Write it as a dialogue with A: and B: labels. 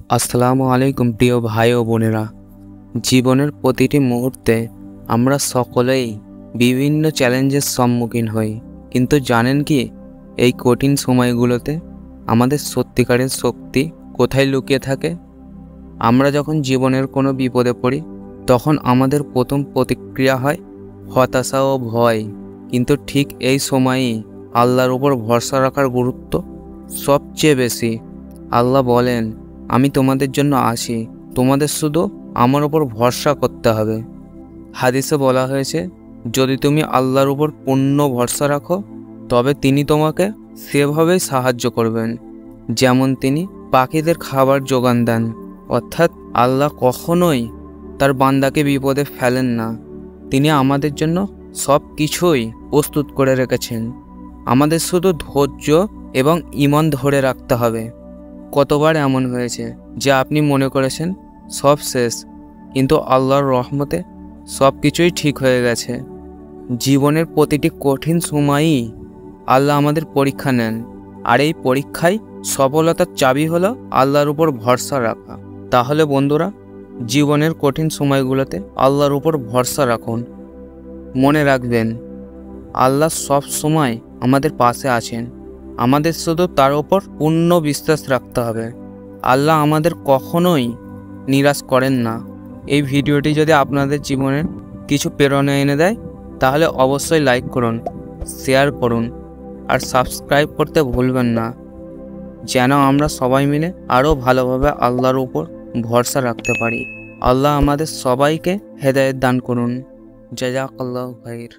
A: আসসালামু আলাইকুম প্রিয় ভাই ও বোনেরা। জীবনের প্রতিটি মুহূর্তে আমরা সকলেই বিভিন্ন চ্যালেঞ্জের সম্মুখীন হই, কিন্তু জানেন কি, এই কঠিন সময়গুলোতে আমাদের সত্যিকারের শক্তি কোথায় লুকিয়ে থাকে? আমরা যখন জীবনের কোনো বিপদে পড়ি তখন আমাদের প্রথম প্রতিক্রিয়া হয় হতাশা ও ভয়, কিন্তু ঠিক এই সময়ই আল্লাহর উপর ভরসা রাখার গুরুত্ব সবচেয়ে বেশি। আল্লাহ বলেন, আমি তোমাদের জন্য আছি, তোমাদের শুধু আমার উপর ভরসা করতে হবে। হাদিসে বলা হয়েছে, যদি তুমি আল্লাহর উপর পূর্ণ ভরসা রাখো তবে তিনি তোমাকে সেভাবেই সাহায্য করবেন যেমন তিনি পাখিদের খাবার যোগান দেন। অর্থাৎ আল্লাহ কখনোই তার বান্দাকে বিপদে ফেলেন না। তিনি আমাদের জন্য সব কিছুই প্রস্তুত করে রেখেছেন, আমাদের শুধু ধৈর্য এবং ঈমান ধরে রাখতে হবে। কতবার এমন হয়েছে যে আপনি মনে করেছেন সব শেষ, কিন্তু আল্লাহর রহমতে সব কিছুই ঠিক হয়ে গেছে। জীবনের প্রতিটি কঠিন সময়ই আল্লাহ আমাদের পরীক্ষা নেন, আর এই পরীক্ষায় সফলতার চাবি হলো আল্লাহর উপর ভরসা রাখা। তাহলে বন্ধুরা, জীবনের কঠিন সময়গুলোতে আল্লাহর উপর ভরসা রাখুন। মনে রাখবেন, আল্লাহ সব সময় আমাদের পাশে আছেন, আমাদের শুধু তার ওপর পূর্ণ বিশ্বাস রাখতে হবে। আল্লাহ আমাদের কখনোই নিরাশ করেন না। এই ভিডিওটি যদি আপনাদের জীবনে কিছু প্রেরণা এনে দেয় তাহলে অবশ্যই লাইক করুন, শেয়ার করুন আর সাবস্ক্রাইব করতে ভুলবেন না, যেন আমরা সবাই মিলে আরও ভালোভাবে আল্লাহর উপর ভরসা রাখতে পারি। আল্লাহ আমাদের সবাইকে হেদায়েত দান করুন। জাযাকাল্লাহু খাইর।